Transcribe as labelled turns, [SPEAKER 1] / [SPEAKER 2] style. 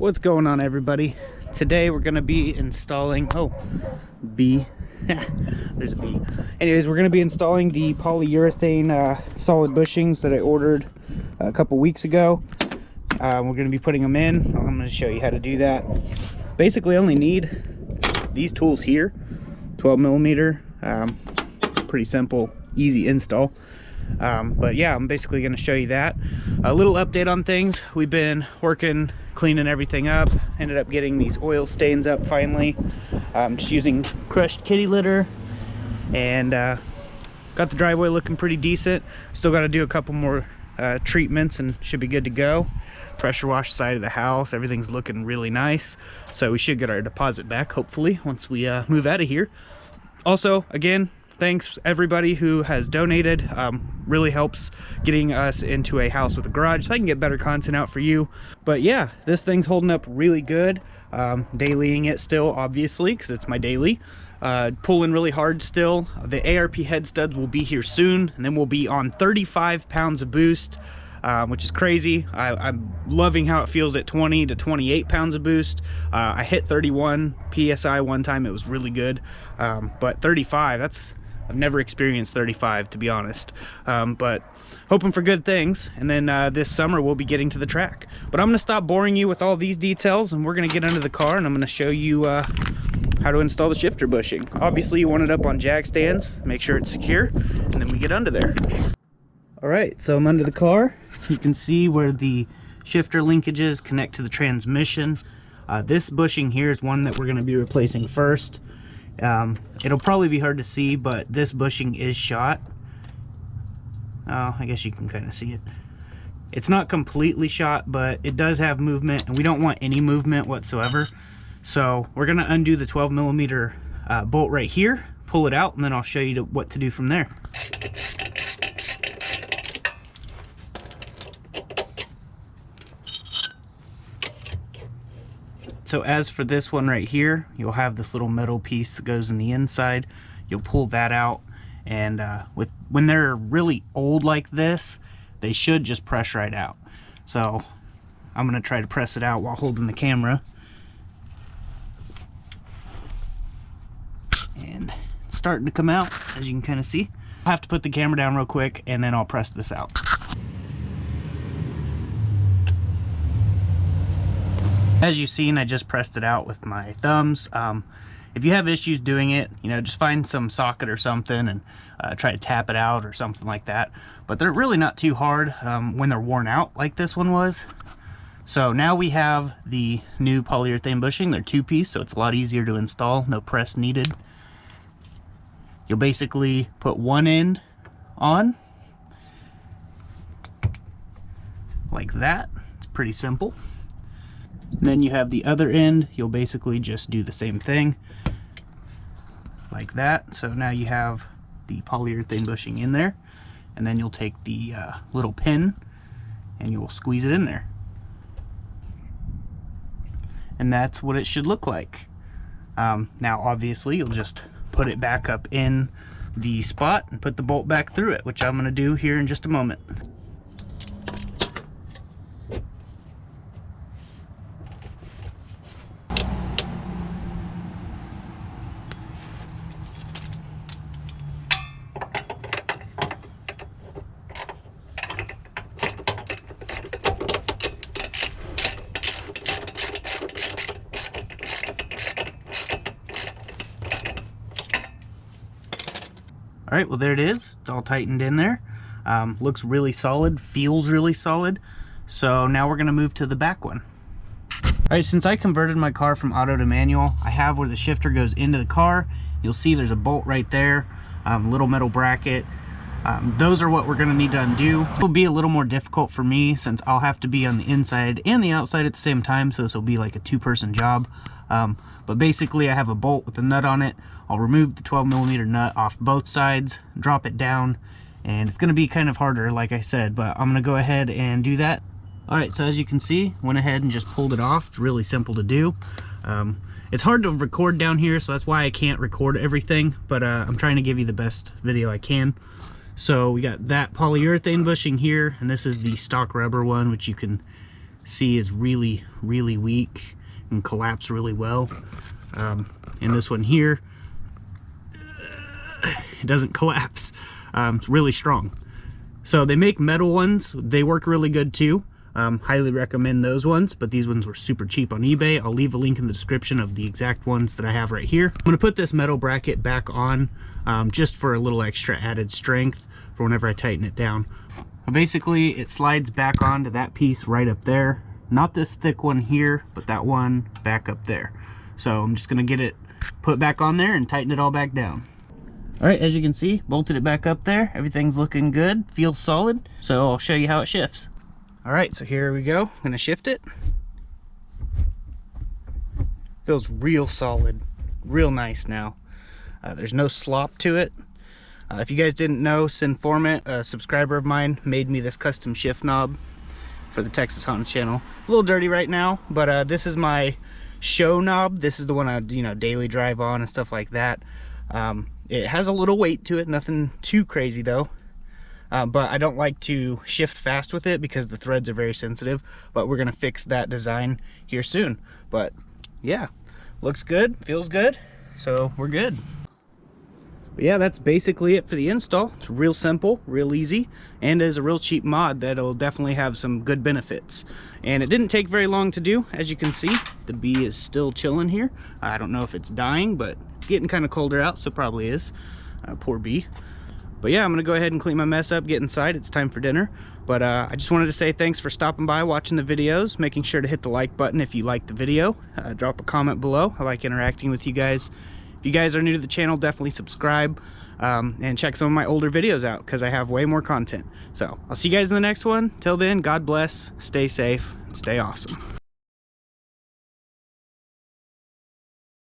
[SPEAKER 1] What's going on, everybody? Today we're going to be installing bee. There's a bee. Anyways, we're going to be installing the polyurethane solid bushings that I ordered a couple weeks ago. We're going to be putting them in. I'm going to show you how to do that. Basically, I only need these tools here. 12 millimeter, pretty simple, easy install. But yeah, I'm basically going to show you that. A little update on things. We've been working, cleaning everything up. Ended up getting these oil stains up finally. Just using crushed kitty litter, and got the driveway looking pretty decent. Still got to do a couple more treatments and should be good to go. Pressure wash side of the house, everything's looking really nice, so we should get our deposit back hopefully once we move out of here. Also, again, thanks everybody who has donated. Really helps getting us into a house with a garage so I can get better content out for you. But yeah, this thing's holding up really good. Dailying it still, obviously, because it's my daily. Pulling really hard still. The ARP head studs will be here soon, and then we'll be on 35 pounds of boost, which is crazy. I'm loving how it feels at 20 to 28 pounds of boost. I hit 31 PSI one time, it was really good. But 35, I've never experienced 35, to be honest. But hoping for good things. And then this summer we'll be getting to the track. But I'm gonna stop boring you with all these details, and we're gonna get under the car and I'm gonna show you how to install the shifter bushing. Obviously you want it up on jack stands, make sure it's secure, and then we get under there. All right, so I'm under the car. You can see where the shifter linkages connect to the transmission. This bushing here is one that we're gonna be replacing first. It'll probably be hard to see, but this bushing is shot. Oh, I guess you can kind of see it. It's not completely shot, but it does have movement, and we don't want any movement whatsoever. So we're gonna undo the 12 millimeter bolt right here, pull it out, and then I'll show you what to do from there. So as for this one right here, you'll have this little metal piece that goes in the inside. You'll pull that out, and when they're really old like this, they should just press right out. So I'm gonna try to press it out while holding the camera. And it's starting to come out, as you can kind of see. I'll have to put the camera down real quick, and then I'll press this out. As you've seen, I just pressed it out with my thumbs. If you have issues doing it, just find some socket or something and try to tap it out or something like that. But they're really not too hard when they're worn out like this one was. So now we have the new polyurethane bushing. They're two-piece, so it's a lot easier to install. No press needed. You'll basically put one end on like that. It's pretty simple. And then you have the other end. You'll basically just do the same thing like that. So now you have the polyurethane bushing in there, and then you'll take the little pin and you'll squeeze it in there, and that's what it should look like. Now obviously you'll just put it back up in the spot and put the bolt back through it, which I'm going to do here in just a moment. All right, well there it is. It's all tightened in there. Looks really solid, feels really solid. So now we're gonna move to the back one. All right, since I converted my car from auto to manual, I have where the shifter goes into the car. You'll see there's a bolt right there, little metal bracket. Those are what we're gonna need to undo. It will be a little more difficult for me since I'll have to be on the inside and the outside at the same time, so this will be like a two-person job. But basically I have a bolt with a nut on it. I'll remove the 12 millimeter nut off both sides, drop it down, and it's gonna be kind of harder, like I said, but I'm gonna go ahead and do that. All right, so as you can see, went ahead and just pulled it off. It's really simple to do. It's hard to record down here, so that's why I can't record everything, but I'm trying to give you the best video I can. So we got that polyurethane bushing here, and this is the stock rubber one, which you can see is really weak and collapse really well. And this one here, it doesn't collapse. It's really strong. So they make metal ones, they work really good too. Highly recommend those ones, but these ones were super cheap on eBay. I'll leave a link in the description of the exact ones that I have right here. I'm gonna put this metal bracket back on just for a little extra added strength for whenever I tighten it down. Basically, it slides back onto that piece right up there. Not this thick one here, but that one back up there. So I'm just gonna get it put back on there and tighten it all back down. All right, as you can see, bolted it back up there. Everything's looking good, feels solid. So I'll show you how it shifts. All right, so here we go. I'm gonna shift it. Feels real solid, real nice now. There's no slop to it. If you guys didn't know, Sinformant, a subscriber of mine, made me this custom shift knob for the Texas Haunted channel. A little dirty right now, but this is my show knob. This is the one I, daily drive on and stuff like that. It has a little weight to it, nothing too crazy though. But I don't like to shift fast with it because the threads are very sensitive, but we're gonna fix that design here soon. But yeah, looks good, feels good, so we're good. But yeah, that's basically it for the install. It's real simple, real easy, and is a real cheap mod that'll definitely have some good benefits. And it didn't take very long to do. As you can see, the bee is still chilling here. I don't know if it's dying, but it's getting kind of colder out, so probably is. Poor bee. But yeah, I'm gonna go ahead and clean my mess up, get inside. It's time for dinner. But I just wanted to say thanks for stopping by, watching the videos, making sure to hit the like button if you liked the video. Drop a comment below. I like interacting with you guys. If you guys are new to the channel, definitely subscribe and check some of my older videos out because I have way more content. So I'll see you guys in the next one. Till then, God bless, stay safe, and stay awesome.